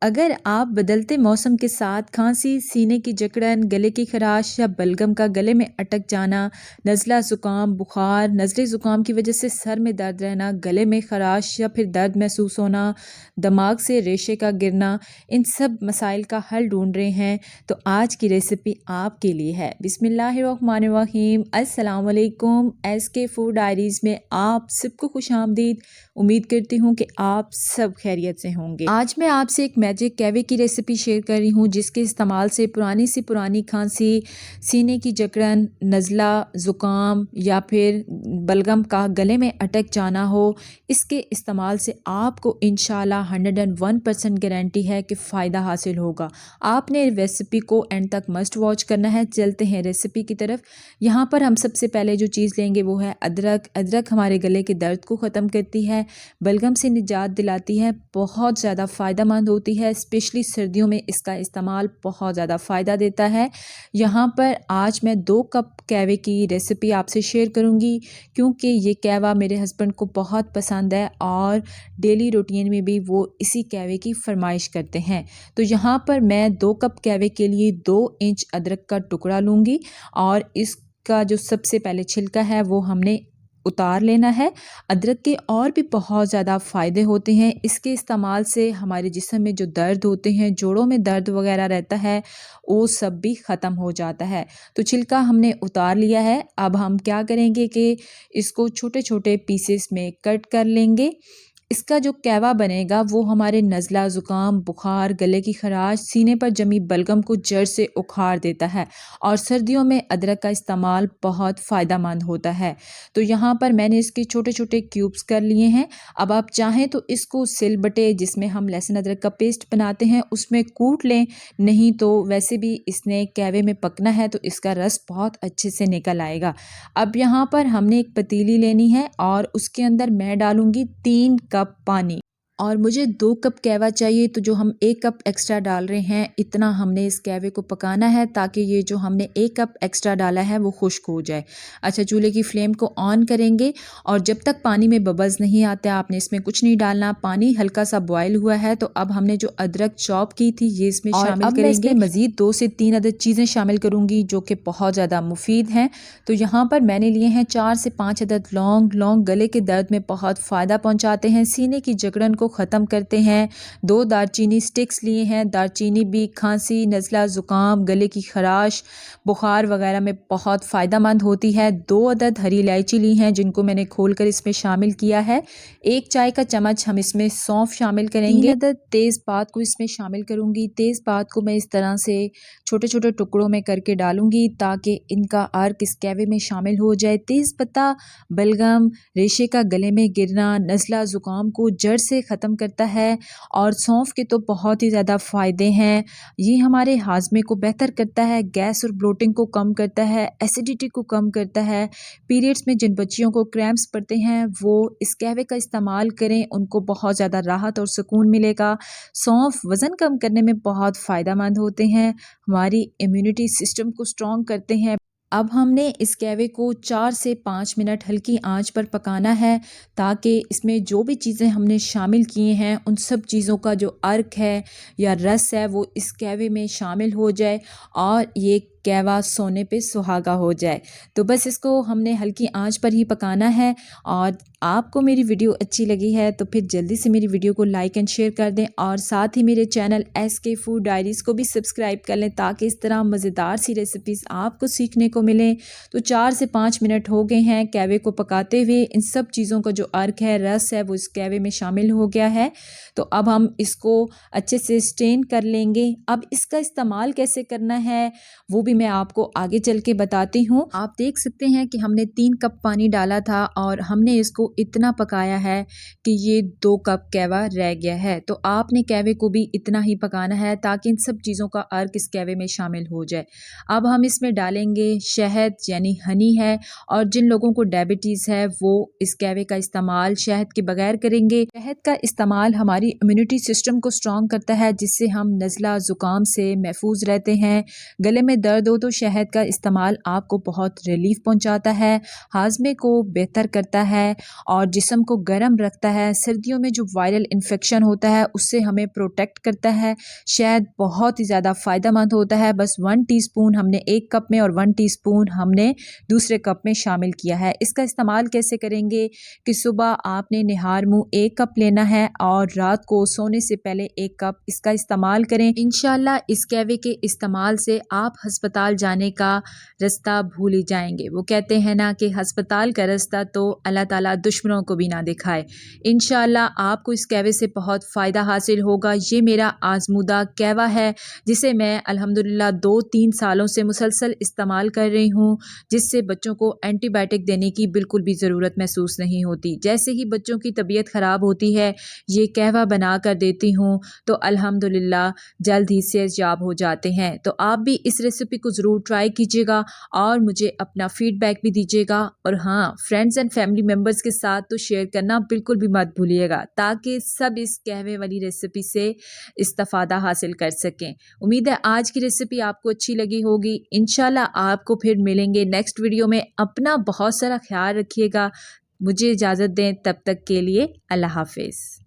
अगर आप बदलते मौसम के साथ खांसी, सीने की जकड़न, गले की खराश या बलगम का गले में अटक जाना, नज़ला ज़ुकाम, बुखार, नज़ले ज़ुकाम की वजह से सर में दर्द रहना, गले में खराश या फिर दर्द महसूस होना, दिमाग से रेशे का गिरना, इन सब मसाइल का हल ढूंढ रहे हैं तो आज की रेसिपी आपके लिए है। बिस्मिल्लाहिर्रहमानिर्रहीम, अस्सलाम वालेकुम। SK फूड डायरीज़ में आप सबको खुशामदीद। उम्मीद करती हूँ कि आप सब खैरियत से होंगे। आज मैं आपसे एक मैजिक कैवे की रेसिपी शेयर कर रही हूँ जिसके इस्तेमाल से पुरानी से पुरानी खांसी, सीने की जकड़न, नज़ला, ज़ुकाम या फिर बलगम का गले में अटक जाना हो, इसके इस्तेमाल से आपको इंशाल्लाह 101% गारंटी है कि फ़ायदा हासिल होगा। आपने रेसिपी को एंड तक मस्ट वॉच करना है। चलते हैं रेसिपी की तरफ। यहाँ पर हम सबसे पहले जो चीज़ लेंगे वो है अदरक। अदरक हमारे गले के दर्द को ख़त्म करती है, बलगम से निजात दिलाती है, बहुत ज़्यादा फ़ायदेमंद होती है। स्पेशली सर्दियों में इसका इस्तेमाल बहुत ज़्यादा फ़ायदा देता है। यहाँ पर आज मैं 2 कप कैवे की रेसिपी आपसे शेयर करूँगी क्योंकि ये कैवा मेरे हस्बैंड को बहुत पसंद है और डेली रूटीन में भी वो इसी कैवे की फरमाइश करते हैं। तो यहाँ पर मैं 2 कप कैवे के लिए 2 इंच अदरक का टुकड़ा लूँगी और इसका जो सबसे पहले छिलका है वो हमने उतार लेना है। अदरक के और भी बहुत ज़्यादा फ़ायदे होते हैं। इसके इस्तेमाल से हमारे जिस्म में जो दर्द होते हैं, जोड़ों में दर्द वगैरह रहता है, वो सब भी ख़त्म हो जाता है। तो छिलका हमने उतार लिया है। अब हम क्या करेंगे कि इसको छोटे छोटे पीसेस में कट कर लेंगे। इसका जो कैवा बनेगा वो हमारे नज़ला, ज़ुकाम, बुखार, गले की खराश, सीने पर जमी बलगम को जड़ से उखाड़ देता है और सर्दियों में अदरक का इस्तेमाल बहुत फ़ायदेमंद होता है। तो यहाँ पर मैंने इसके छोटे छोटे क्यूब्स कर लिए हैं। अब आप चाहें तो इसको सिलबटे जिसमें हम लहसुन अदरक का पेस्ट बनाते हैं उसमें कूट लें, नहीं तो वैसे भी इसने कैवे में पकना है तो इसका रस बहुत अच्छे से निकल आएगा। अब यहाँ पर हमने एक पतीली लेनी है और उसके अंदर मैं डालूँगी 3 कप पानी और मुझे 2 कप कैवा चाहिए, तो जो हम 1 कप एक्स्ट्रा डाल रहे हैं इतना हमने इस कैवे को पकाना है ताकि ये जो हमने 1 कप एक्स्ट्रा डाला है वो खुश्क हो जाए। अच्छा, चूल्हे की फ्लेम को ऑन करेंगे और जब तक पानी में बबल्स नहीं आते आपने इसमें कुछ नहीं डालना। पानी हल्का सा बॉयल हुआ है तो अब हमने जो अदरक चॉप की थी ये इसमें शामिल करेंगे। मैं इसमें मज़ीद 2 से 3 अदद चीज़ें शामिल करूँगी जो कि बहुत ज़्यादा मुफीद हैं। तो यहाँ पर मैंने लिए हैं 4 से 5 अदद लौंग। लौंग गले के दर्द में बहुत फ़ायदा पहुँचाते हैं, सीने की जकड़न को ख़त्म करते हैं। 2 दालचीनी स्टिक्स लिए हैं। दालचीनी भी खांसी, नज़ला, ज़ुकाम, गले की खराश, बुखार वगैरह में बहुत फ़ायदेमंद होती है। 2 अदद हरी इलायची ली हैं जिनको मैंने खोलकर इसमें शामिल किया है। 1 चाय का चम्मच हम इसमें सौंफ शामिल करेंगे। 3 अदद तेज़पात को इसमें शामिल करूँगी। तेज़पात को मैं इस तरह से छोटे छोटे टुकड़ों में करके डालूँगी ताकि इनका अर्क इस कैवे में शामिल हो जाए। तेज़पत्ता बलगम, रेशे का गले में गिरना, नज़ला, ज़ुकाम को जड़ से ख़त्म करता है और सौंफ के तो बहुत ही ज़्यादा फ़ायदे हैं। ये हमारे हाजमे को बेहतर करता है, गैस और ब्लोटिंग को कम करता है, एसिडिटी को कम करता है। पीरियड्स में जिन बच्चियों को क्रैम्प्स पड़ते हैं वो इस कहवे का इस्तेमाल करें, उनको बहुत ज़्यादा राहत और सुकून मिलेगा। सौंफ वज़न कम करने में बहुत फ़ायदेमंद होते हैं, हमारी इम्यूनिटी सिस्टम को स्ट्रॉन्ग करते हैं। अब हमने इस कैवे को 4 से 5 मिनट हल्की आंच पर पकाना है ताकि इसमें जो भी चीज़ें हमने शामिल किए हैं उन सब चीज़ों का जो अर्क है या रस है वो इस कैवे में शामिल हो जाए और ये कैवा सोने पे सुहागा हो जाए। तो बस इसको हमने हल्की आंच पर ही पकाना है। और आपको मेरी वीडियो अच्छी लगी है तो फिर जल्दी से मेरी वीडियो को लाइक एंड शेयर कर दें और साथ ही मेरे चैनल SK फूड डायरीज़ को भी सब्सक्राइब कर लें ताकि इस तरह मज़ेदार सी रेसिपीज़ आपको सीखने को मिलें। तो 4 से 5 मिनट हो गए हैं कैवे को पकाते हुए। इन सब चीज़ों का जो अर्क है, रस है, वो इस कैवे में शामिल हो गया है। तो अब हम इसको अच्छे से स्ट्रेन कर लेंगे। अब इसका इस्तेमाल कैसे करना है वो भी मैं आपको आगे चल के बताती हूँ। आप देख सकते हैं कि हमने 3 कप पानी डाला था और हमने इसको इतना पकाया है कि ये 2 कप कैवा रह गया है। तो आपने कैवे को भी इतना ही पकाना है ताकि इन सब चीज़ों का अर्क इस कैवे में शामिल हो जाए। अब हम इसमें डालेंगे शहद यानी हनी है और जिन लोगों को डायबिटीज़ है वो इस कैवे का इस्तेमाल शहद के बगैर करेंगे। शहद का इस्तेमाल हमारी इम्यूनिटी सिस्टम को स्ट्रॉन्ग करता है जिससे हम नज़ला, ज़ुकाम से महफूज रहते हैं। गले में दर्द दो तो शहद का इस्तेमाल आपको बहुत रिलीफ पहुंचाता है, हाजमे को बेहतर करता है और जिस्म को गर्म रखता है। सर्दियों में जो वायरल इन्फेक्शन होता है उससे हमें प्रोटेक्ट करता है। शहद बहुत ही ज़्यादा फ़ायदेमंद होता है। बस 1 टीस्पून हमने एक कप में और 1 टीस्पून हमने दूसरे कप में शामिल किया है। इसका इस्तेमाल कैसे करेंगे कि सुबह आपने निहार मुँह 1 कप लेना है और रात को सोने से पहले 1 कप इसका इस्तेमाल करें। इंशाल्लाह इस कहवे के इस्तेमाल से आप हस्पताल जाने का रास्ता भूल ही जाएंगे। वो कहते हैं ना कि हस्पताल का रास्ता तो अल्लाह ताला दुश्मनों को भी ना दिखाए। इंशाल्लाह आपको इस कहवे से बहुत फ़ायदा हासिल होगा। ये मेरा आजमूदा कहवा है जिसे मैं अल्हम्दुलिल्लाह 2-3 सालों से मुसलसल इस्तेमाल कर रही हूँ, जिससे बच्चों को एंटीबायोटिक देने की बिल्कुल भी ज़रूरत महसूस नहीं होती। जैसे ही बच्चों की तबीयत ख़राब होती है ये कहवा बना कर देती हूँ तो अल्हम्दुलिल्लाह जल्द ही सेहतयाब हो जाते हैं। तो आप भी इस रेसिपी को ज़रूर ट्राई कीजिएगा और मुझे अपना फ़ीडबैक भी दीजिएगा। और हाँ, फ्रेंड्स एंड फैमिली मेम्बर्स के साथ तो शेयर करना बिल्कुल भी मत भूलिएगा ताकि सब इस कहवे वाली रेसिपी से इस्तिफ़ादा हासिल कर सकें। उम्मीद है आज की रेसिपी आपको अच्छी लगी होगी। इंशाल्लाह आपको फिर मिलेंगे नेक्स्ट वीडियो में। अपना बहुत सारा ख्याल रखिएगा। मुझे इजाज़त दें, तब तक के लिए अल्लाह हाफ़िज़।